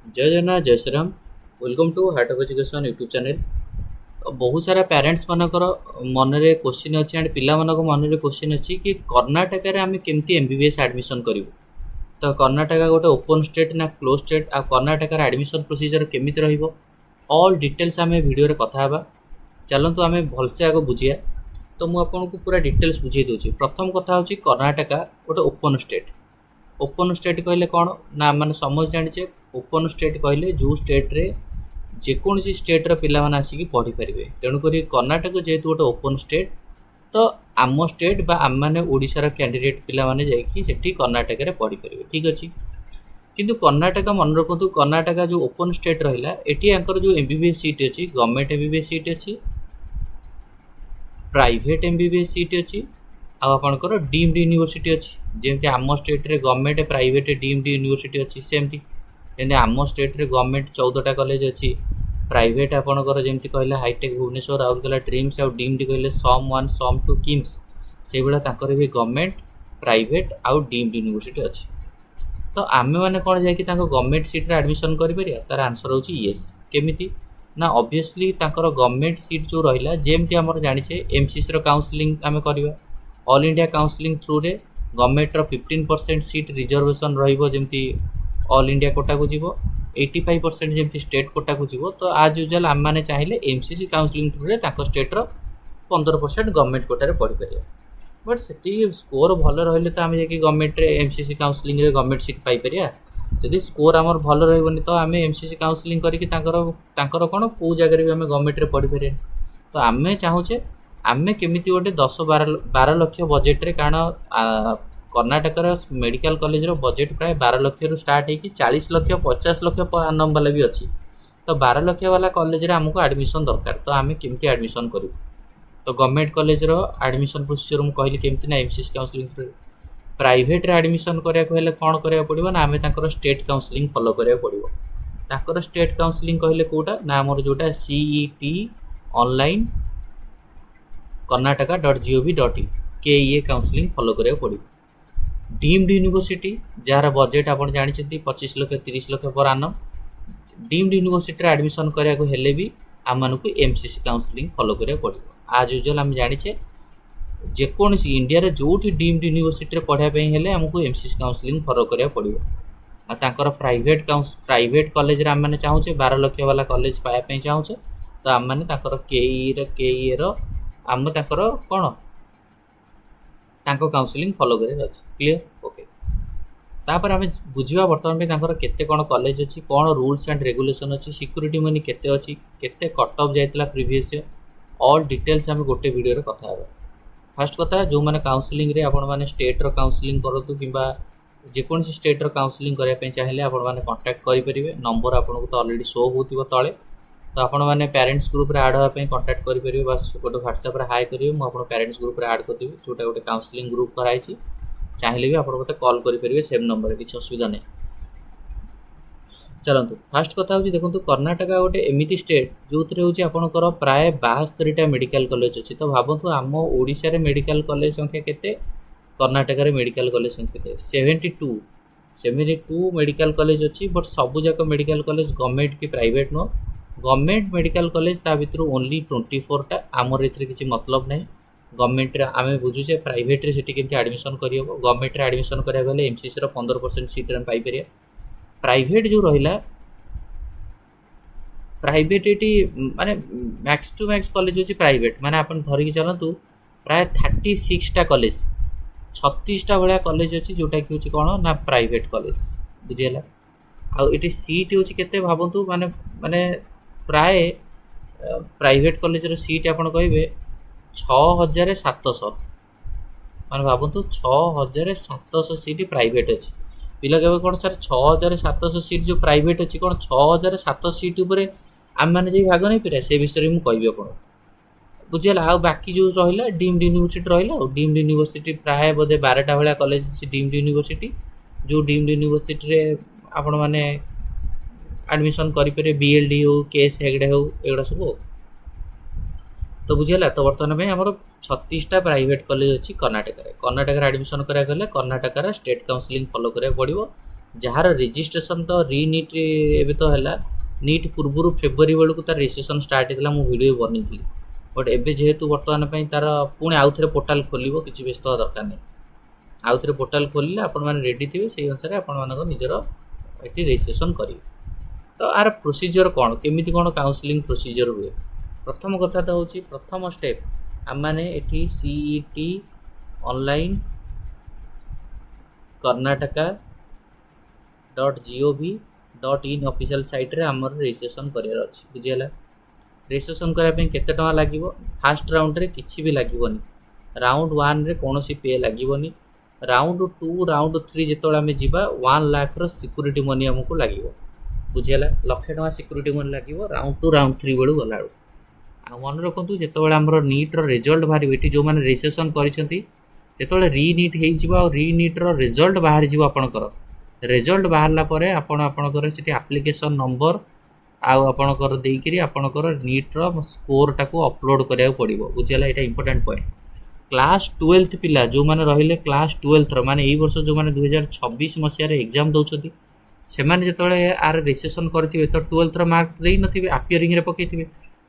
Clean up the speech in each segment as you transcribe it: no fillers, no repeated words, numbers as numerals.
जय जगन्नाथ जय Shriram. Welcome to heart of education YouTube channel. बहुत सारा पेरेंट्स मानकर मनरे क्वेश्चन अच्छी एंड पिला मानक मनरे क्वेश्चन अच्छी कि कर्णाटक रे आम केमती एमबीबीएस एडमिशन करूँ। तो कर्णाटक गोटे ओपन स्टेट ना क्लोज स्टेट आ कर्णाटक एडमिशन प्रोसीजर केमिति रहिबो ऑल डिटेल्स आम वीडियो रे कथा हेबा। चलतु आम भलसे आग बुझिया। तो मुझे आपको पूरा डिटेल्स बुझे दूसरी। प्रथम कथा हूँ कर्णाटक गोटे ओपन स्टेट। ओपन स्टेट कहले कौन ना मैंने समझ जाचे। ओपन स्टेट कहले जो स्टेट रे जेकोसी स्टेट्र पिला माने आसिक पढ़ी पारे। तेणुक कर्णाटक जेहेतु गोटे ओपन स्टेट तो आम स्टेट बा आम मैंने ओडिशार कैंडिडेट पिला माने जाइकी सेठी कर्णाटक रे पढ़ी पारे। ठीक अच्छे किंतु कर्णाटक मन रखु कर्णाटक जो ओपन स्टेट रहा एटी आंकर जो एमबीबीएस सीट अच्छी गवर्नमेंट एमबीबीएस सीट अच्छी प्राइवेट एमबीबीएस सीट अच्छी आपणकर डीम्ड यूनिवर्सिटी अच्छी। जमी आम स्टेट रे गवर्नमेंट प्राइवेट डीम्ड यूनिवर्सिटी अच्छी सेमती जमी आम स्टेट रे गवर्नमेंट 14टा कॉलेज अच्छी प्राइवेट आपणकर जमी कहले हाईटेक भुवनेश्वर राउरकेला ड्रीम्स आउ डीम्ड कहले सम 1 सम 2 किम्स से भाया भी गवर्नमेंट प्राइवेट आउ डीम्ड यूनिवर्सिटी अच्छी। तो आम मैंने कौन जाकि गवर्नमेंट सीट्रे एडमिशन करें तार आंसर हो येस। केमिति ना ऑब्वियसली गवर्नमेंट सीट जो रहा जमती आम जाचे एमसीसी काउंसलिंग आम करवा ऑल इंडिया काउंसलिंग थ्रू रे गवर्नमेंट 15% सीट रिजर्वेशन रही ऑल इंडिया कोटा को जीव 85% जमी स्टेट कोटा को जीव। तो आज यूजुआल आम मैंने चाहिए एमसीसी काउंसलिंग थ्रू रे स्टेट्र 15% गवर्नमेंट कोटा पढ़ी पार। बट से स्कोर भल रही तो आम जा गवर्नमेंट एमसीसी काउंसलिंग रे गवर्नमेंट सीट पाइपर। जदि स्कोर आमर भल रही तो आम एमसीसी काउंसलिंग करके कौन कौ जगह भी आम गवर्नमेंट पढ़ी पारे। तो आम चाहूचे आम केमिति गोटे 10-12 लक्ष बजेट रे कारण कर्णाटक मेडिकल कॉलेज रो बजेट प्राय 12 लक्ष रु स्टार्ट होगी 40 लक्ष 50 लक्ष पर आनम वाला भी अच्छी। तो 12 लक्ष वाला कॉलेज रे आमको एडमिशन दरकार। तो आम केमिति एडमिशन करूँ। तो गवर्नमेंट कॉलेज रो एडमिशन प्रोसीजर मुझे कहली केमिति ना एमसीसी काउंसलिंग थ्रू। प्राइवेट रे एडमिशन कराया हेले कौन कराया पड़ो ना आम स्टेट काउंसलिंग फॉलो कराया पड़ो। ताकर स्टेट काउंसलिंग कहले कोटा ना आमर जोटा सीईटी ऑनलाइन कर्णाटक.gov.in के काउंसलिंग फॉलो कराया पड़ो। डीम्ड यूनिवर्सिटी जार बजेट आप जानते 25 लक्ष 30 लक्ष पर आनम डीम्ड यूनिवर्सिटी एडमिशन कराया हेले भी आम मानक एमसीसी काउंसलिंग फॉलो कराया पड़ो। आज यूजुआल आम जाचे जेकोसी इंडिया रे जो डीम्ड यूनिवर्सिटी पढ़ाई हेले आमको एमसीसी काउंसलिंग फॉलो कराया पड़ो। आर प्राइवेट कॉलेज आम मैंने चाहूचे 12 लक्ष वाला कॉलेज पाइबा चाहूचे। तो आम मैंने के आम कौन काउंसलिंग फॉलो कर क्लीयर ओके। तापर आम बुझा बर्तमान में केते कौन कॉलेज अच्छी कौन रूल्स एंड रेगुलेशन अच्छी सिक्यूरीटी मनी केते अच्छी केते कट ऑफ जाइला प्रीवियस ईयर ऑल डिटेल्स आम गोटे वीडियो कथा हेबा। फर्स्ट कथा जो मैंने काउंसलिंग रे आपण माने स्टेट्र काउंसलिंग करतु कि जेकोसी स्टेट्र काउंसलिंग करने चाहिए आपण माने कांटेक्ट करेंगे। नंबर आपको तो ऑलरेडी शो होती तले। तो आपण मैंने पेरेंट्स ग्रुप रे ऐड होगापी कांटेक्ट करेंगे। बस गोटे व्हाट्सएप हाई करेंगे मुझे पेरेंट्स ग्रुप रे ऐड करदेवी जोटा गोटे काउंसलिंग ग्रुप कराई चाहिए भी आप मत कॉल करेंगे सेम नंबर किसी असुविधा नहीं। चलतु फास्ट कथा हूँ देखो कर्णाटक गोटे एमती स्टेट जो थी आपंकर प्राय 72टा मेडिकल कॉलेज अच्छी। तो भावतु आम ओडिशा रे मेडिकल कॉलेज संख्या केते कर्णाटक रे मेडिकल कॉलेज संख्या केते 72 मेडिकल कॉलेज अच्छी। बट सबू जाक मेडिकल कॉलेज गवर्नमेंट कि प्राइवेट नुह गवर्नमेंट मेडिकल कॉलेज ता भितर ओनली 24टा आमर ए किसी मतलब ना। गवर्नमेंट आम बुझुचे प्राइवेट रे सेठी केमती एडमिशन करहब गवर्नमेंट रे एडमिशन कराया गले एमसीसी 15% सीट आम पाइपर। प्राइवेट जो रहा प्राइवेट ये माने मैक्स टू मैक्स कॉलेज अच्छी प्राइवेट माने आप धरिकी चलतु प्राय 36टा कॉलेज 36टा भाया कॉलेज अच्छी जोटा कि हूँ कौन ना प्राइवेट कॉलेज बुझीगला। आउ सीट हूँ केते भावतु माने माने प्राय प्राइवेट कॉलेज रो सीट आप कहे 6700 माने भावतु 6700 सीट प्राइवेट अच्छी। पिला कहे कौन सर 6700 सीट जो प्राइवेट अच्छी कौन 6700 सीट उपर आम मैंने भाग नहीं पारे से विषय में कहि आप बुझीगला। आ बाकी जो रहा डीम्ड यूनिवर्सिटी रहा डीम्ड यूनिवर्सिटी प्राय बोधे 12टा भाया कॉलेज अच्छी डीम्ड यूनिवर्सिटी जो डीम्ड यूनिवर्सिटी रे आपण मैंने एडमिशन करेंगे बीएलडी हो केएस हेगड़े हो एगुड़ा सब। तो बुझीगला। तो बर्तमान में आम 36टा प्राइवेट कॉलेज अच्छी कर्णाटक एडमिशन कराया कर्णाटक स्टेट काउंसलिंग फॉलो कराया पड़ो। जार रेजिस्ट्रेशन तो रीनीट एवं तो है नीट पूर्व फेब्रुआरी बेलू तार रेजिस्ट्रेशन स्टार्ट होता मुझे वीडियो बनी बट एवं जेहेतु बर्तमान तार पुणी आउ थे पोर्टाल खोल किसी व्यस्त हवा दरकार नहीं आउ थे पोर्टाल खोलिले आपण मैंने रेडी थे से अनुसार आपण निजर ये रेजिस्ट्रेशन करेंगे। तो आर प्रोसीजर कौन केमी कौन काउंसलिंग प्रोसीजर हुए प्रथम कथा तो हूँ प्रथम स्टेप आम मैंने ये CET online karnataka.gov.in official site रे आमर रजिस्ट्रेशन करार अच्छी बुझीगला। रजिस्ट्रेशन करने केते टका लागिवो फास्ट राउंड रे किछि भी लागिवोनी राउंड 1 रे कोनोसी पे लागिवोनी राउंड 2 राउंड 3 जेतोला आमे जीवा 1 लाख रो सिक्योरिटी मनी हमको लागिवो बुझीगला लक्ष टका सिक्योरिटी मनी लागिवो राउंड 2 राउंड 3 बेलू गलाडू आ मन रखु जेतोला हमर नीट रो रिजल्ट बाहर एटी जो माने रजिस्ट्रेशन करिसेंती जेतोले रीनीट हो रीनीट रो रिजल्ट बाहर जीव आपणकर रिजल्ट बाहरला परे आपण आपणकर सेठी एप्लिकेशन नंबर आपणकर देइकरी आपणकर नीट रो स्कोर टाको अपलोड करिया पड़िबो बुझियला एटा इंपोर्टेंट पॉइंट। क्लास 12th पिला जो माने रहिले क्लास 12th रो माने एई वर्ष जो माने 2026 मसिया रे एग्जाम दउछथि से माने जेतोले आर रजिस्ट्रेशन करथिबे तो 12th रो मार्क देई नथिबे अपियरिंग रे पकेथिबे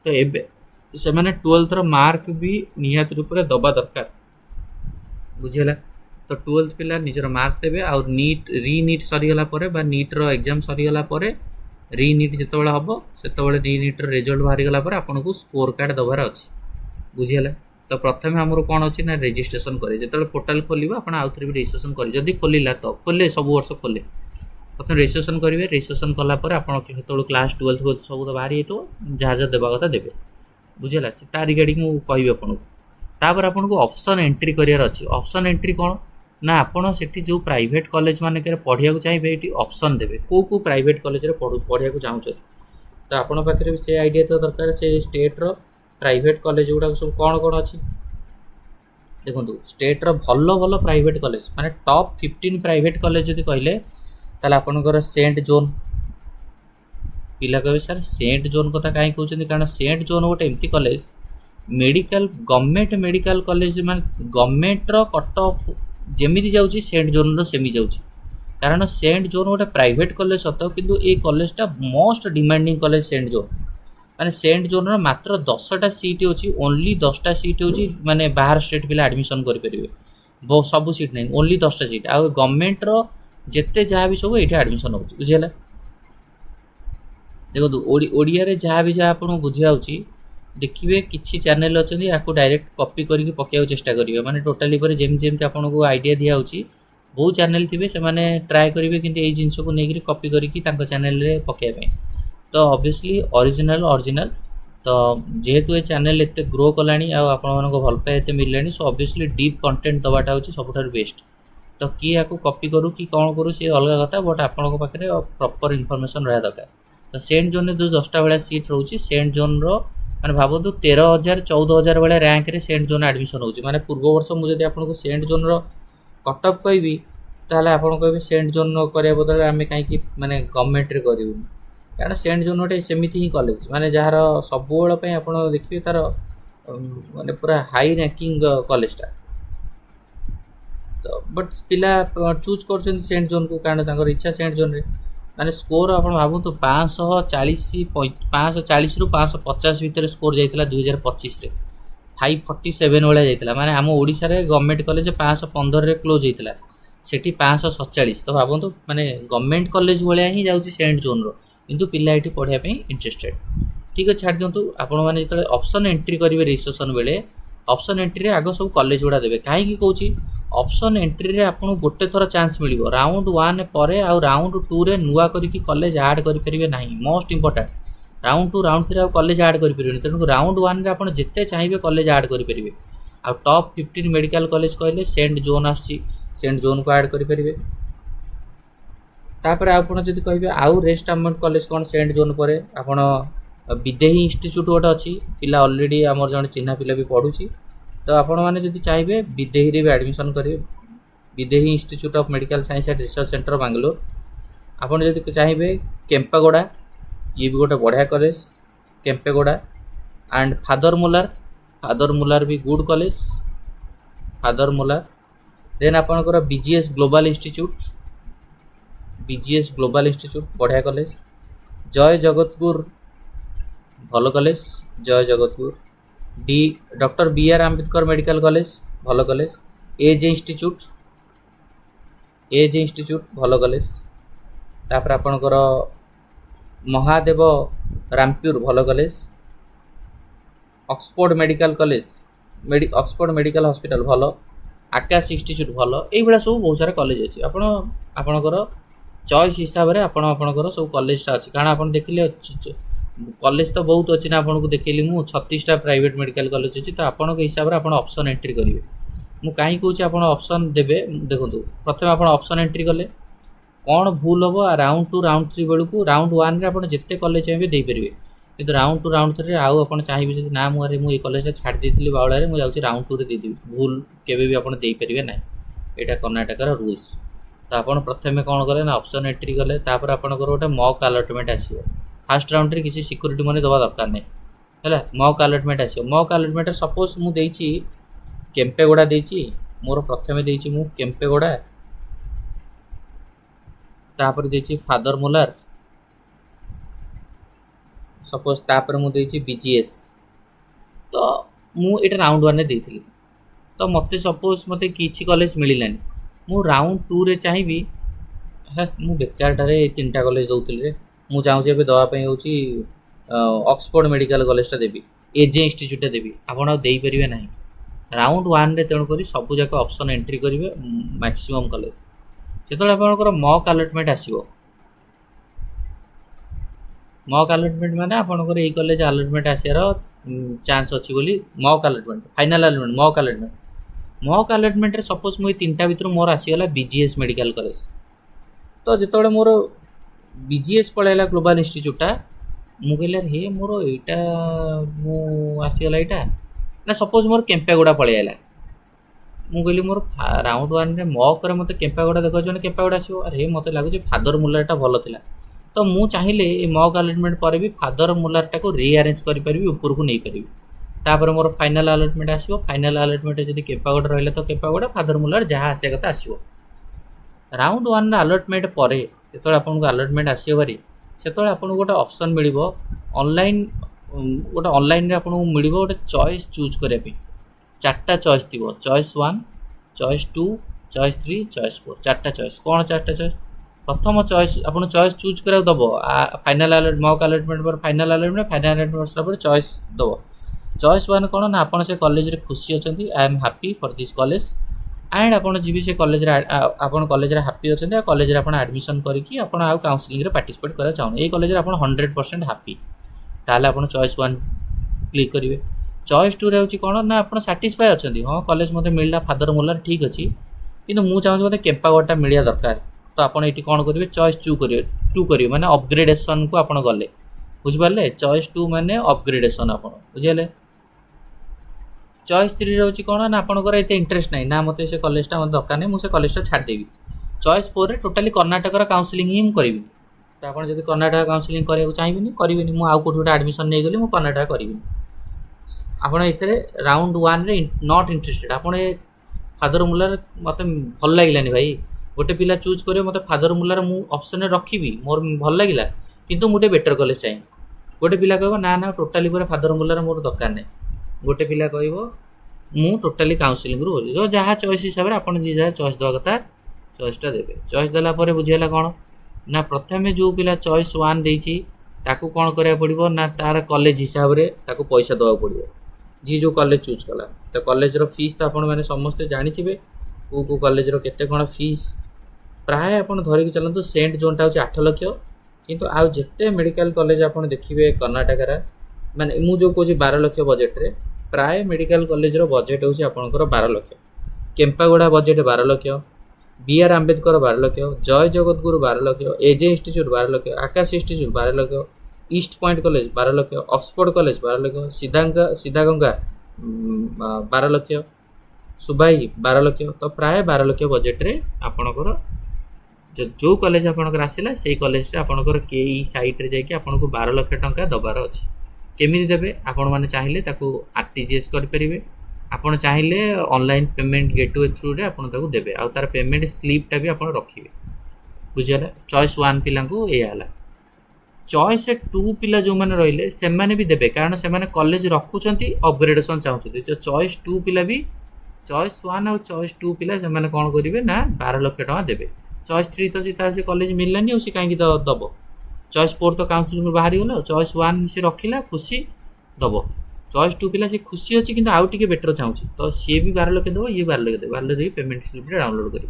तो एबे से माने 12th रो मार्क भी निहात रूप रे दबा दरकार बुझीगला। तो 12th पिला निजर मार्क देवे आ नीट रीनीट सरीगला परे बा नीट रो एग्जाम सरीगला परे रीनीट जेतबेला हबो सेतबेले रीनीट रो रिजल्ट बाहरी गला परे आपनको स्कोर कार्ड दबार अछि बुझीगला। तो प्रथमे हमरो कोन अछि ना रजिस्ट्रेशन करे जेतबेले पोर्टल खोलिबो आपण आउथरे भी रजिस्ट्रेशन करि जदी खोलिला तो खोले सब वर्ष खोले प्रथम रजिस्ट्रेशन करिवे रजिस्ट्रेशन कला परे आपण केतबेले क्लास 12th सब तो बाहरी हेतो जहा जहा देबा कथा देबे बुझीगला से तार रिगार्डिंग मु कहबी आपनको तापर आपको ऑप्शन एंट्री करार अच्छी ऑप्शन एंट्री कौन ना आपड़ से जो प्राइवेट कॉलेज मान पढ़िया चाहिए ये ऑप्शन देवे को प्राइवेट कॉलेज पढ़िया चाहते तो आपण पाखे से आइडिया तो दरकार से स्टेट रो प्राइवेट कॉलेज गुड़ा सब कौन कौन अच्छी देखो स्टेट रो भल भल प्राइवेट कॉलेज माने टॉप 15 प्राइवेट कॉलेज जब कहले ताले आपनकर सेंट जोन पिला कहे सर सेंट जोन कथा कहीं कहते कारण सेंट जोन गोटे एमती college medical government medical college मान गवर्नमेंट रो कट ऑफ जेमिति जाउची सेंट जोन रो सेमी जाउची कारण सेंट जोन गोटे प्राइवेट कॉलेज सत किंतु ए कॉलेजटा most demanding college Saint John माने सेंट जोन रो मात्र 10टा सीट होची ओनली 10टा सीट होची माने बाहर स्टेट पिला एडमिशन करि परिबे सब सीट नहीं ओनली 10टा सीट आ गवर्नमेंट रो जेते जहाँ भी सब ये एडमिशन होची बुझियला। देखो ओडिया रे जहाँ भी जहाँ आपन बुझिया होची देखिए किसी चैनल अच्छा आपको डायरेक्ट कॉपी करके पकेया चेष्टा करेंगे माने टोटाली पर जेमि जेमि आपको आइडिया दिया होची बहुत चैनल थे से माने ट्राए करेंगे कि यही जिनस को लेकर कॉपी करके चैनल रे पकेया तो ऑब्वियसली ओरिजिनल तो जेहेतु ये चैनल एत ग्रो कलानी आपण भल पाए मिललानी सो ऑब्वियसली डीप कंटेंट दवाटा होची सबुठार बेस्ट तो किए या कॉपी करूँ कि कौन करूँ सी अलग कथा बट आपण पाखे प्रॉपर इनफॉरमेशन रहा दरकार। तो सेंट जोन जो 10टा भाया सीट रोचे सेंट जोन रो माने भावतु 13,000 14,000 भाया रैंक रे सेंट जोन एडमिशन होची माने पूर्व वर्ष मुझे आपको सेंट जोन रो कटअप कहबी ताले आपण कहबे सेंट जोन करिया बदले आमे काई माने गवर्नमेंट रे करिवु कारण सेंट जोन गोटे सेमिति ही कॉलेज माने जहार सब बेल पे आपण देखिबे तार माने पूरा हाई रैंकिंग कॉलेजटा तो बट पिला चूज कर सेंट जोन को कारण तांकर इच्छा सेंट जोन रे माने स्कोर आप भावु तो 540 रु 550 भितर स्कोर जाइतिला 2025 रे 547 वाला जाइतिला माने हम ओडिसा रे गवर्नमेंट कॉलेज 515 रे क्लोज जाइतिला सेठी 547 तो भावु तो माने गवर्नमेंट कॉलेज वाला ही जाउची सेंट जोन रो किंतु पिला एठी पढिया पे इंटरेस्टेड ठीक है छाड़ दियंतु आपण माने जतले ऑप्शन एंट्री करिवे रजिस्ट्रेशन बेले ऑप्शन एंट्री रे आगो सब कॉलेज गुड़ा देबे काहे की कहूची ऑप्शन एंट्री रे आपन गोटे थर चांस मिलिबो राउंड 1 परे आ राउंड 2 रे नुआ करी की कॉलेज ऐड करि परिबे नाही मोस्ट इंपोर्टेंट राउंड 2 राउंड 3 आ कॉलेज ऐड करि परिबे तेनु राउंड 1 रे आपन जेते चाहिबे कॉलेज ऐड करि परिबे आ टॉप 15 मेडिकल कॉलेज कहले सेंट जोन आछि सेंट जोन को ऐड करि परिबे तापर आपन जदि कहबे आउ रेस्ट अमाउंट कॉलेज कोन सेंट जोन परे आपन विदेही इंस्टीट्यूट गोटे अच्छी पिला ऑलरेडी आमर जन चिन्हा पिला भी पढ़ुची तो आपण मैंने जब चाहिए विदेही रे भी एडमिशन करेंगे Vydehi institute of medical science and research centre Bangalore आपण जब चाहिए केम्पागोड़ा ये भी गोटे बढ़िया college Kempegowda and father Muller भी good college father Muller then आपणकर BGS global institute BGS global institute बढ़िया कॉलेज, जय जगतपुर भल college, Jay Jagatpur, D doctor BR Ambedkar medical college भल कॉलेज, एज इंस्टीट्यूट भल कॉलेज, तापर आपणकर महादेव रामपुर भल college, Oxford medical college Oxford medical hospital भल, आकाश इंस्टीट्यूट भल, ये सब बहुत सारा कॉलेज अच्छी आपणकर चॉइस हिसाब से आपणकर सब कॉलेजटा अच्छी कारण आप देखिले कॉलेज तो बहुत अच्छी ना आपको देखिली मु 36टा प्राइवेट मेडिकल कॉलेज अच्छी तो आपन हिसाब से आप ऑप्शन एंट्री करेंगे मु कहीं कहूँ आप ऑप्शन देवे देखो प्रथम आप ऑप्शन एंट्री कले कौन भूल हम राउंड 2 राउंड 3 बेलू राउंड 1 आप जिते कॉलेज चाहिए देपारे कि राउंड 2 राउंड 3 आउ आप चाहिए जब ना मुझे कॉलेज छाड़ देती बाउला मुझे राउंड 2 देदेवी भूल केवे भी आप देपारे ना यहाँ कर्णाटकर रूल्स तो आप प्रथम कौन कले ना ऑप्शन एंट्री कले आपंकर गोटे मॉक अलॉटमेंट आसो फास्ट राउंड रे किसी सिक्योरिटी मनी दवा दरकार नहीं है मॉक अलॉटमेंट आसो मॉक अलॉटमेंट सपोज मुझे केम्पेगोड़ा देची मोर प्रथम देची मु केम्पेगोड़ा तापर देची फादर मुलार सपोज तापर मु देची BGS तो मु एटा राउंड 1 रे देथिली तो मते सपोज मते किछि कॉलेज मिलिलानी मु राउंड 2 रे चाहिबी मु बेकारटारे 3टा कॉलेज दउथिली रे मु चाहूँ एबे दवा पई होची ऑक्सफोर्ड मेडिकल कॉलेजटा देबी एजे इंस्टीट्यूट देबी आपण देई परिबे नाही राउंड 1 रे तेणुक सबू जाक ऑप्शन एंट्री करेंगे मैक्सिमम कॉलेज जो आपंकर मॉक अलॉटमेंट आसो मॉक अलॉटमेंट माने आपंकर ये कॉलेज अलॉटमेंट आसार चांस अच्छी बोली mock allotment final allotment mock allotment रे सपोज मुझे 3टा भितर मोर आसीगला BGS मेडिकल कॉलेज तो जिते मोर BGS पलैला ग्लोबल इंस्टीट्यूटा मुझे हे मोर यहाँ आसीगला यहाँ ना सपोज मोर केम्पेगोड़ा पलैला मुझे मोर राउंड 1 रे मॉक रे मते केम्पेगोड़ा देखा केम्पेगोड़ा आसो अरे मते लगुच फादर मुलारटा भल थिला तो मु चाहिए ये मॉक अलॉटमेंट पर भी फादर मुलारटा को रीअरेंज कर पारि ऊपर को नहीं पारि तापर मोर फाइनल अलॉटमेंट आसो फाइनल अलॉटमेंट जब केम्पेगोड़ा रहा तो केम्पेगोड़ा फादर मुलार जहाँ आसा कथा आसो राउंड 1 अलॉटमेंट पर जो आपको अलॉटमेंट आसो बारी से आपको गोटे ऑप्शन मिल ऑनलाइन गोटे ऑनलाइन आपको मिल गोटे चॉइस चूज करने 4टा चॉइस थी चॉइस 1 चॉइस 2 चॉइस 3 चॉइस 4 4टा चॉइस कौन 4टा चॉइस प्रथम चॉइस आपको चॉइस चूज करा दब फाइनल मॉक अलॉटमेंट पर फाइनल अलॉटमेंट चॉइस दब चॉइस 1 कौन ना आप कॉलेज रे खुशी अच्छा I am happy for this college and आप जी से कॉलेज कॉलेज हैप्पी अच्छा कॉलेज एडमिशन करके आप काउंसलिंग रे पार्टिसिपेट करा चाहूँ ये कॉलेज 100% हैप्पी ताले आप चॉइस 1 क्लिक करेंगे चॉइस 2 रे कौन ना आप साटिस्फाई अच्छा हाँ कॉलेज मत मिलला फादर मुलार ठीक अच्छी कि मुझे चाहूँ मतलब केम्पागोड़ा मिलवा दरकार तो आप ये कौन करेंगे चॉइस 2 करेंगे माने अपग्रेडेशन को आप गले बुझिपारे चॉइस 2 माने अपग्रेडेशन आप बुझे चॉइस 3 रोचे कौन ना आपंकर ये इंटरेस्ट ना ना मत से कॉलेजटा मत दरकार नहीं मुझे कॉलेजटा छाड़देवी चॉइस 4 रे टोटाली कर्णाटकर काउंसलिंग ही करी तो आप जब कर्णाटक काउंसलिंग कराया चाहिए करेंगे मुझे आउ कौट एडमिशन नहीं गली मुझे कर्णाटक करी आपड़ ये राउंड 1 रे नॉट इंटरेस्टेड आप फादर मुलार मत भल लगे भाई गोटे पिला चूज कर मत फादर मुलार मु ऑप्शन रखी मोर भल लगे किंतु मुझे बेटर कॉलेज चाहिए गोटे पिला कह ना ना टोटाली फादर मुलार मोर दरकार नहीं गोटे पिला कह टोटाली काउंसलिंग रू जहाँ चॉइस हिसाब से आप जी जहाँ चॉइस देवा कथा चॉइसटा देवे चॉइस देला बुझेगा कौन ना प्रथम जो पिला चॉइस 1 देती ताकू कौन करा पड़ो ना तार कॉलेज हिसाब से ताकू पैसा देवा पड़ो जी जो कॉलेज चूज कला तो कॉलेज रो फीस तो आपण मैंने समस्ते जानी को कॉलेज रो केते कौन फीस प्राय आप धरिकी चलते सेंट जोनटा हूँ 8 लाख किंतु आउ जिते मेडिकल कॉलेज आप देखिए कर्णाटक माने मुझे कौन 12 लाख बजेट रे प्राय मेडिकल कॉलेज रो बजेट हूँ आपंकर 12 lakh Kempegowda budget 12 lakh BR Ambedkar 12 lakh Jay Jagadguru 12 lakh AJ institute 12 lakh Akash institute 12 lakh east point college 12 lakh Oxford college 12 lakh Siddaganga 12 lakh Subbaiah 12 lakh तो प्राय 12 लाख बजेट रे आपणकर जो कॉलेज आपणकर आसिला से कॉलेज आपणकर के साइट रे जाके आपनको 12 लाख टंका दबार अच्छी केमी देवे आपण मैंने चाहिए RTGS करेंगे आपड़ चाहिए ऑनलाइन पेमेंट गेटवे थ्रू रे आपन ताको देबे आ तार पेमेंट स्लिपटा भी आपन रखिए बुझीगला चॉइस 1 पिला को एया हला चॉइस 2 पिला जो माने रहिले से माने भी देबे कारण से माने कॉलेज रखुचंती अपग्रेडेशन चाहउछथि तो चॉइस 2 पिला भी चॉइस 1 और चॉइस 2 पिला से माने कोन करिवे ना 12 लाख टका देबे चॉइस 3 तो सीता से कॉलेज मिललानी उसी काहे की दबो चॉइस 4 तो काउंसलिंग बाहरी गला चॉइस 1 से रखिला खुशी दबो चॉइस 2 पिला से खुशी अछि किंतु आउ टिके बेटर चाहउछि तो सी भी 12 लाख देबो ये 12 लाख देबो 12 लाख दे पेमेंट स्लिप डाउनलोड करी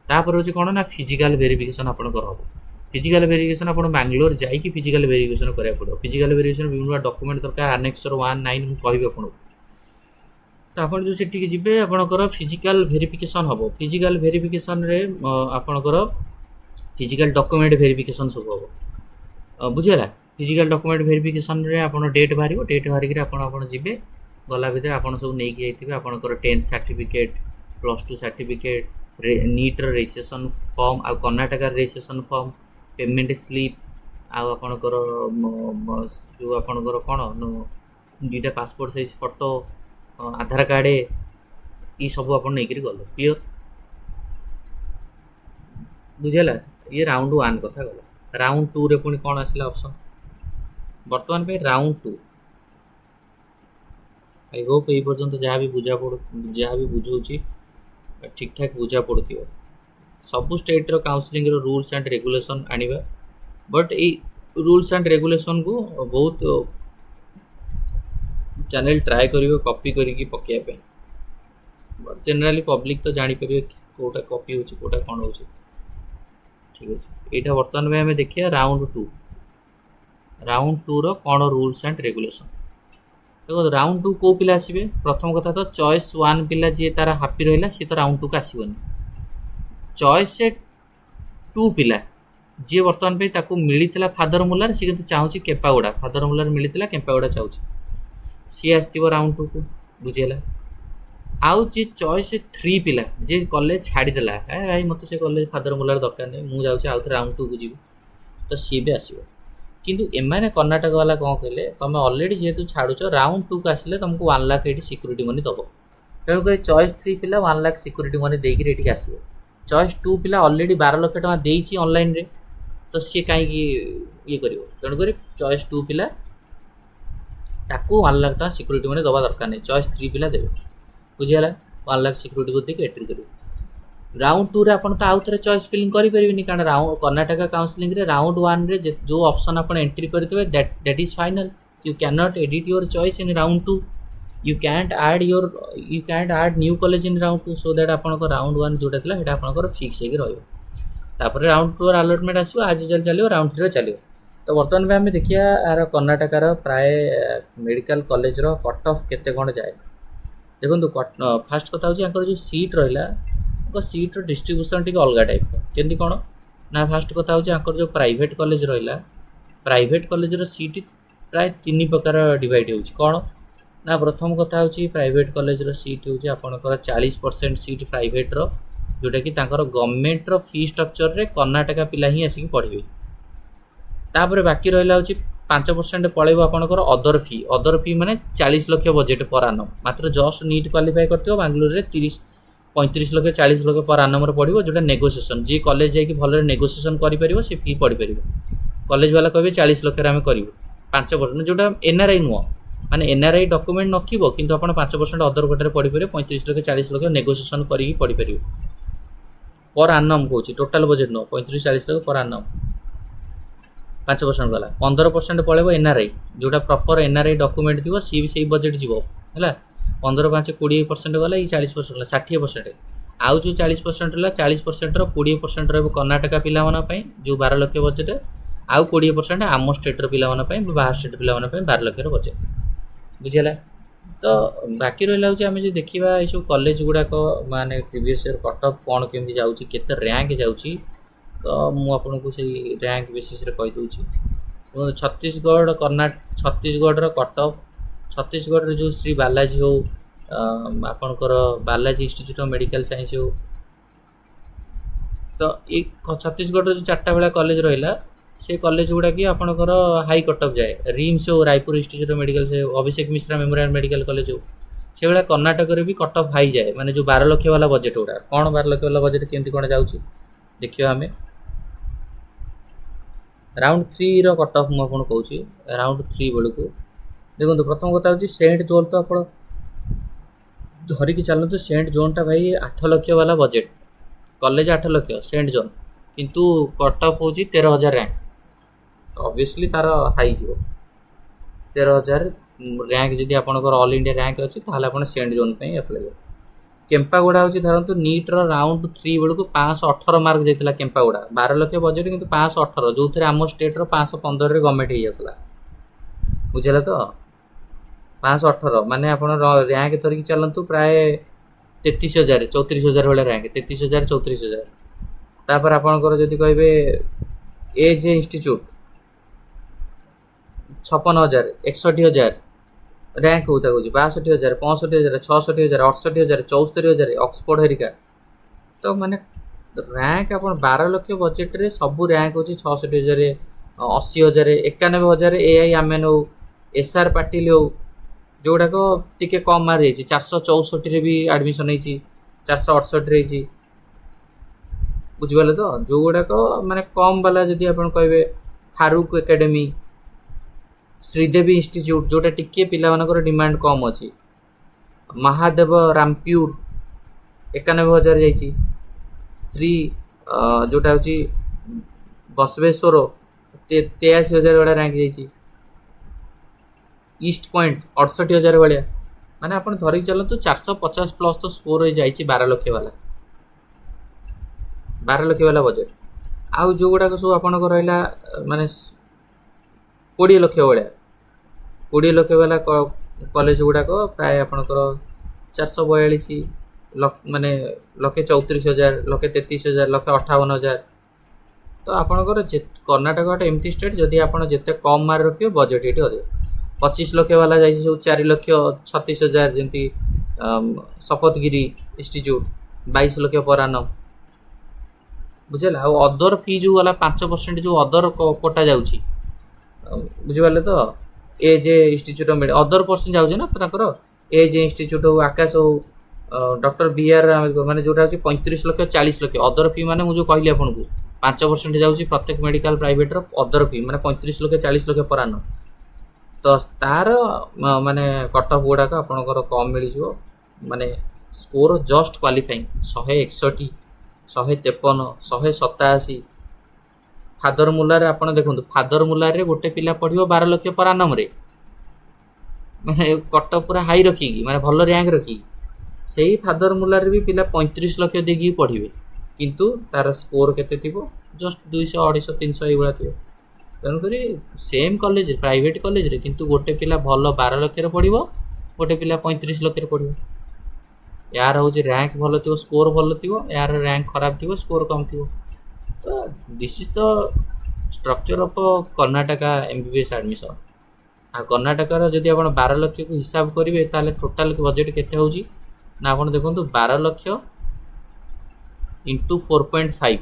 तापर होछि कोन ना फिजिकल वेरिफिकेशन आपण करब फिजिकल वेरिफिकेशन आपण बैंगलोर जाई कि फिजिकल वेरिफिकेशन करिया पड़ो फिजिकल वेरिफिकेशन विभिन्न डॉक्यूमेंट दरकार एनेक्सर 19 मु कहबे आपण तो आपण जो सेठी के जिबे आपणकर फिजिकल वेरिफिकेशन हबो फिजिकल वेरिफिकेशन रे आपणकर फिजिकल डॉक्यूमेंट वेरिफिकेशन सब हबो बुझिला फिजिकल डॉक्यूमेंट वेरिफिकेशन रे आपण डेट बाहरिबो डेट बाहरी के आपण जिबे गला भीतर आपण सब नै कि आइथिबे आपणकर 10th certificate +2 certificate NEET registration form आ Karnataka registration form payment slip आपणकर जो आपणकर कोन दुटा passport size photo Aadhaar card ये सब आप गल क्लियर बुझेगा ये राउंड 1 कथा गला राउंड 2 रे पुणी कौन आसला ऑप्शन बर्तमान पे राउंड 2 आई होप ये पर्यंत जहाँ भी बुझाऊँगी ठीक ठाक बुझा पड़ो सबू स्टेट रो काउंसलिंग रो रूल्स एंड रेगुलेशन आनिबा बट ये रूल्स एंड रेगुलेशन को बहुत चैनल ट्राए करियो कॉपी करिकी पकिया पे जनरली पब्लिक तो जानी परियो कोटा कॉपी होची कोटा कोन होची ठीक है एटा वर्तमान में हमें देखिया राउंड 2 रो कोन रूल्स एंड रेगुलेशन देखो राउंड 2 को पिला आसीबे प्रथम कथा तो चॉइस 1 पिला जे तारा हैप्पी रहला से तो राउंड 2 का आसीबनी चॉइस 2 पिला जे वर्तमान पे ताको मिलितला फादर मुलार से किंतु चाहूची केपागुडा फादर मुलार मिलितला केपागुडा चाहूची सी आसो राउंड 2 को बुझेगा आउ जे चॉइस 3 पिला जे कॉलेज छाड़ीदेला ए भाई मत से कॉलेज फादर मुलार दरकार नहीं मुझे जाऊँ आउ राउंड 2 को जीव तो सी भी आसो किंतु एमाने कर्नाटक वाला कौन कहले तुम ऑलरेडी जेहेतु छाड़ुच राउंड 2 को आसिले तुमको 1 लाख ये सिक्यूरीटी मनी दब तेणुक चॉइस 3 पिला 1 लाख सिक्यूरीटी मनी देकर ये आसो चॉइस 2 पिला ऑलरेडी 12 लाख टका देइछि ऑनलाइन रे तो सी कहीं ये कर तेणुक चॉइस 2 पिला ताकू 1 लाख टका सिक्यूरीटी मनी दबा दरकार नहीं चॉइस 3 पिला देवे बुझीगला 1 लाख सिक्यूरीटी को देके एंट्री करेंगे राउंड 2 रे आपण तो आउ थे चॉइस फिलिंग करि परिबिनी कारण राउंड कर्नाटक काउंसलिंग रे राउंड 1 रे जो ऑप्शन आपण एंट्री करथिबे that is final you can not edit your choice in round 2 you can't add new college in round 2 so that आपण को राउंड 1 जोटा थिला हेटा आपण को फिक्स हे रहयो तापर राउंड 2 र अलॉटमेंट आसीबो आज चलियो राउंड 3 रे चलियो तो बर्तमान में आम देखिए यार कर्नाटक प्राय medical college row cut of केते कोण जाए देखो फास्ट कथा हो जो सीट रहा सीट डिस्ट्रीब्यूशन टी अलग टाइप केमती कौन ना फास्ट कथा हो जो प्राइवेट कॉलेज रहा प्राइवेट कॉलेज सीट प्राय 3 प्रकार डिवाइड हो कौन ना प्रथम कथा हो प्राइवेट कॉलेज सीट हो आपंकर 40% सीट प्राइवेट रो जोटा कि गवर्नमेंट रो फी स्ट्रक्चर रे कर्नाटक पिला ही आसिक पढ़े तापर बाकी रहा 5% पड़ेब आपंकर अदर फी माने 40 लाख बजेट पर आनम मात्र जस्ट नीट क्वालिफाई करथिबो बेंगलुरु रे 35 लाख 40 लाख पर आनम पड़ो जोटा नेगोसिएशन जी कॉलेज जाकि भल नेगोसिएशन करें से फी पढ़ी पार कॉलेज वाला कहे 40 लाख आम करूँ 5% जोटा एनआरआई नुह माने एनआरआई डॉक्यूमेंट नथिबो किंतु आपण 5% अदर कोटे पढ़ी पारे 35 लाख 40 लाख नेगोसिएशन करी पढ़ी पार पर आनम कहूँ टोटाल बजेट नुह 35-40 लाख पर आनम 5% गला 15% पड़ेब एनआरआई जोटा प्रॉपर एनआरआई डॉक्यूमेंट थी सी भी सही बजेट जीव है 15-5-20% गला ये 40% 60% आउ जो 40% रहा 40% 20% रहा कर्नाटक पिलापी जो 12 लाख बजेट आउ 20% आम स्टेट पिलापी बाहर स्टेट पिलापी 12 लाख बजेट बुझेगा तो बाकी रहा आम जो देखा ये सब कॉलेज गुड़ाक माने प्रीवियस ईयर कट ऑफ कौन केमती जाऊँगी केते रैंक जाऊँगी तो मुझे से रैंक बेसिस कहीदे छत्तीसगढ़ छत्तीसगढ़ कट ऑफ छत्तीसगढ़ जो श्री बालाजी हो आपणकर Balaji institute of medical science हो तो ये छत्तीसगढ़ जो 4टा बेला कॉलेज रहा से कॉलेज गुड़ा कि आपणकर हाई कट ऑफ जाए रिम्स हो रायपुर इंस्टीट्यूट ऑफ मेडिकल से Abhishek Mishra memorial medical college हो से भाया कर्नाटक भी कट ऑफ हाई जाए माने जो 12 लाख वाला बजेट गुड़ा कौन 12 लाख वाला बजेट केमती कौन जाऊँगी देखिए आम ରାଉଣ୍ଡ 3 କଟ୍ ଅଫ୍ ମୁଁ ଆପଣଙ୍କୁ କହୁଛି। ରାଉଣ୍ଡ 3 ବେଳକୁ ଦେଖନ୍ତୁ ପ୍ରଥମ କଥା ହେଉଛି ସେଣ୍ଟ ଜୋନ୍। ତ ଆପଣ ଧରିକି ଚାଲନ୍ତୁ ସେଣ୍ଟ ଜୋନ୍ଟା ଭାଇ 8 ଲକ୍ଷ ବାଲା ବଜେଟ୍, କଲେଜ 8 ଲକ୍ଷ ସେଣ୍ଟ ଜୋନ୍, କିନ୍ତୁ କଟ୍ ଅଫ୍ ହେଉଛି 13,000 ର୍ୟାଙ୍କ। ଅବଭିୟସଲି ତାର ହାଇ ଯିବ 13,000 ର୍ୟାଙ୍କ। ଯଦି ଆପଣଙ୍କର ଅଲ୍ ଇଣ୍ଡିଆ ର୍ୟାଙ୍କ ଅଛି ତାହେଲେ ଆପଣ ସେଣ୍ଟ ଜୋନ୍ ପାଇଁ ଆପ୍ଲାଏ କରିବେ। କେମ୍ପାଗୁଡ଼ା ହେଉଛି ଧରନ୍ତୁ ନିଟ୍ର ରାଉଣ୍ଡ 3 ବେଳକୁ 518 ମାର୍କ ଯାଇଥିଲା କେମ୍ପାଗୁଡ଼ା, 12 ଲକ୍ଷ ବଜେଟ୍ କିନ୍ତୁ 518, ଯେଉଁଥିରେ ଆମ ଷ୍ଟେଟ୍ର 515ରେ ଗଭର୍ଣ୍ଣମେଣ୍ଟ ହେଇଯାଉଥିଲା। ବୁଝିଲା ତ? 518 ମାନେ ଆପଣ ର୍ୟାଙ୍କ ଧରିକି ଚାଲନ୍ତୁ ପ୍ରାୟ 33,000 34,000 ଭଳିଆ ର୍ୟାଙ୍କ, 33,000 34,000। ତାପରେ ଆପଣଙ୍କର ଯଦି କହିବେ ଏଜ୍ ଇନଷ୍ଟିଚ୍ୟୁଟ୍ 56,000 61,000 ର୍ୟାଙ୍କ ହେଉଥା କହୁଛି, 62,000 65,000 66,000 68,000 74,000 ଅକ୍ସଫୋର୍ଡ ହେରିକା। ତ ମାନେ ର୍ୟାଙ୍କ ଆପଣ 12 ଲକ୍ଷ ବଜେଟ୍ରେ ସବୁ ର୍ୟାଙ୍କ ହେଉଛି 66,000 80,000 91,000 AI ଆମେନ୍ ହଉ SR ପାଟିଲ ହଉ, ଯେଉଁଗୁଡ଼ାକ ଟିକେ କମ୍ ମାର୍କ ହେଇଛି 464ରେ ବି ଆଡ଼ମିସନ୍ ହେଇଛି, 468ରେ ହେଇଛି। ବୁଝିପାରିଲେ ତ? ଯେଉଁଗୁଡ଼ାକ ମାନେ କମ୍ ବାଲା ଯଦି ଆପଣ କହିବେ ଫାରୁକ୍ ଏକାଡେମୀ, ଶ୍ରୀଦେବୀ ଇନଷ୍ଟିଚ୍ୟୁଟ୍ ଯେଉଁଟା ଟିକିଏ ପିଲାମାନଙ୍କର ଡିମାଣ୍ଡ କମ୍ ଅଛି, ମହାଦେବ ରାମପ୍ୟୁର 91,000 ଯାଇଛି, ଶ୍ରୀ ଯେଉଁଟା ହେଉଛି ବସବେଶ୍ୱର 83,000 ଭଳିଆ ର୍ୟାଙ୍କ ଯାଇଛି, ଇଷ୍ଟ ପଏଣ୍ଟ 68,000 ଭଳିଆ। ମାନେ ଆପଣ ଧରିକି ଚାଲନ୍ତୁ 450 ପ୍ଲସ୍ ତ ସ୍କୋର ଯାଇଛି 12 ଲକ୍ଷ ବାଲା ବଜେଟ୍। ଆଉ ଯେଉଁଗୁଡ଼ାକ ସବୁ ଆପଣଙ୍କ ରହିଲା ମାନେ 20 ଲକ୍ଷ ଭଳିଆ, 20 ଲକ୍ଷ ବାଲା କଲେଜ ଗୁଡ଼ାକ ପ୍ରାୟ ଆପଣଙ୍କର 442 ମାନେ 134,000 133,000 158,000। ତ ଆପଣଙ୍କର କର୍ଣ୍ଣାଟକ ଗୋଟେ ଏମିତି ଷ୍ଟେଟ୍ ଯଦି ଆପଣ ଯେତେ କମ୍ ମାର୍କ ରଖିବେ ବଜେଟ୍ ଏଠି ଅଧିକ। 25 ଲକ୍ଷ ବାଲା ଯାଇଛି ସବୁ 4,36,000, ଯେମିତି ଶପଥଗିରି ଇନଷ୍ଟିଚ୍ୟୁଟ୍ 22 ଲକ୍ଷ ପର ଆନମ୍। ବୁଝିଲା? ଆଉ ଅଦର ଫି ଯେଉଁ ଗଲା 5% ଯେଉଁ ଅଦର କୋଟା ଯାଉଛି, ବୁଝିପାରିଲେ ତ? ଏଜ୍ ଇନଷ୍ଟିଚ୍ୟୁଟ୍ ଅଦର ପର୍ସେଣ୍ଟ ଯାଉଛି ନା ତାଙ୍କର, ଏଜ୍ ଇନଷ୍ଟିଚ୍ୟୁଟ୍ ହଉ ଆକାଶ ହଉ ଡକ୍ଟର BR ଆମ୍ବେଦକର, ମାନେ ଯେଉଁଟା ହେଉଛି 35 ଲକ୍ଷ 40 ଲକ୍ଷ ଅଦର ଫି। ମାନେ ମୁଁ ଯେଉଁ କହିଲି ଆପଣଙ୍କୁ 5% ଯାଉଛି ପ୍ରତ୍ୟେକ ମେଡ଼ିକାଲ ପ୍ରାଇଭେଟ୍ର ଅଦର ଫି, ମାନେ 35 ଲକ୍ଷ 40 ଲକ୍ଷ ପର ଆନମ୍। ତ ତାର ମାନେ କଟ୍ ଅଫ୍ ଗୁଡ଼ାକ ଆପଣଙ୍କର କମ୍ ମିଳିଯିବ, ମାନେ ସ୍କୋର ଜଷ୍ଟ କ୍ୱାଲିଫାଇଂ 161 153 187। ଫାଦର ମୁଲାରେ ଆପଣ ଦେଖନ୍ତୁ, ଫାଦର ମୁଲାରେ ଗୋଟେ ପିଲା ପଢ଼ିବ 12 ଲକ୍ଷ ପର ଆନମ୍ରେ, ମାନେ କଟ୍ ଅଫ୍ ପୁରା ହାଇ ରଖିକି, ମାନେ ଭଲ ର୍ୟାଙ୍କ ରଖିକି। ସେଇ ଫାଦର ମୁଲାରେ ବି ପିଲା 35 ଲକ୍ଷ ଦେଇକି ପଢ଼ିବେ, କିନ୍ତୁ ତାର ସ୍କୋର କେତେ ଥିବ? ଜଷ୍ଟ 200 250 300 ଏଇଭଳିଆ ଥିବ। ତେଣୁକରି ସେମ୍ କଲେଜ ପ୍ରାଇଭେଟ୍ କଲେଜରେ କିନ୍ତୁ ଗୋଟେ ପିଲା ଭଲ 12 ଲକ୍ଷରେ ପଢ଼ିବ, ଗୋଟେ ପିଲା 35 ଲକ୍ଷରେ ପଢ଼ିବ। ୟାର ହେଉଛି ର୍ୟାଙ୍କ ଭଲ ଥିବ, ସ୍କୋର ଭଲ ଥିବ, ୟାର ର୍ୟାଙ୍କ ଖରାପ ଥିବ, ସ୍କୋର କମ୍ ଥିବ। ତ this is the structure of Karnataka MBBS admission. ଆଉ କର୍ଣ୍ଣାଟକାର ଯଦି ଆପଣ 12 ଲକ୍ଷକୁ ହିସାବ କରିବେ ତାହେଲେ ଟୋଟାଲ୍ ବଜେଟ୍ କେତେ ହେଉଛି ନା ଆପଣ ଦେଖନ୍ତୁ 12 ଲକ୍ଷ ଇଣ୍ଟୁ 4.5,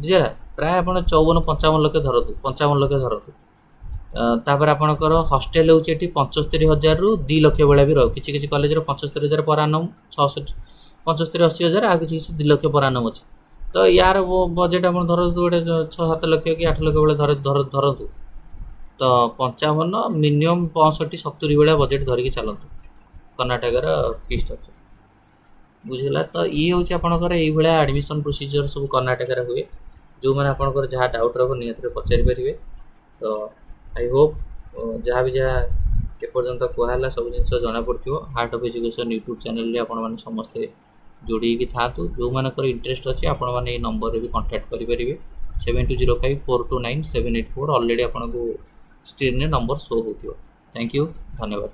ବୁଝିଲା? ପ୍ରାୟ ଆପଣ 54-55 ଲକ୍ଷ ଧରନ୍ତୁ, 55 ଲକ୍ଷ ଧରନ୍ତୁ। ତାପରେ ଆପଣଙ୍କର ହଷ୍ଟେଲ ହେଉଛି ଏଠି 75,000ରୁ 2 ଲକ୍ଷ ଭଳିଆ ବି ରହିବ। କିଛି କିଛି କଲେଜର 75,000 ପର ଆନମ୍, 75-80,000, ଆଉ କିଛି 2 ଲକ୍ଷ ପର ଆନମ୍ ଅଛି। ତ ୟାର ବଜେଟ୍ ଆପଣ ଧରନ୍ତୁ ଗୋଟେ 6-7 ଲକ୍ଷ କି 8 ଲକ୍ଷ ଭଳିଆ ଧରନ୍ତୁ। ତ 55 ମିନିମମ୍ 65-70 ଭଳିଆ ବଜେଟ୍ ଧରିକି ଚାଲନ୍ତୁ କର୍ଣ୍ଣାଟକର ଫି ଷ୍ଟ୍ରକ୍ଚର। ବୁଝିଲା ତ? ଇଏ ହେଉଛି ଆପଣଙ୍କର ଏଇଭଳିଆ ଆଡ଼ମିସନ୍ ପ୍ରୋସିଜିଅର ସବୁ କର୍ଣ୍ଣାଟକରେ ହୁଏ। ଯେଉଁମାନେ ଆପଣଙ୍କର ଯାହା ଡାଉଟ୍ ରହିବ ନିହାତି ପଚାରି ପାରିବେ। ତ ଆଇ ହୋପ୍ ଯାହା ଏପର୍ଯ୍ୟନ୍ତ କୁହାହେଲା ସବୁ ଜିନିଷ ଜଣାପଡ଼ିଥିବ। ହାର୍ଟ ଅଫ୍ ଏଜୁକେସନ୍ ୟୁଟ୍ୟୁବ୍ ଚ୍ୟାନେଲରେ ଆପଣମାନେ ସମସ୍ତେ ଯୋଡ଼ି ହେଇକି ଥାଆନ୍ତୁ। ଯେଉଁମାନଙ୍କର ଇଣ୍ଟରେଷ୍ଟ ଅଛି ଆପଣମାନେ ଏଇ ନମ୍ବରରେ ବି କଣ୍ଟାକ୍ଟ କରିପାରିବେ, 7205429784। ଅଲରେଡ଼ି ଆପଣଙ୍କୁ ସ୍କ୍ରିନ୍ରେ ନମ୍ବର ଶୋ ହେଉଥିବ। ଥ୍ୟାଙ୍କ ୟୁ, ଧନ୍ୟବାଦ।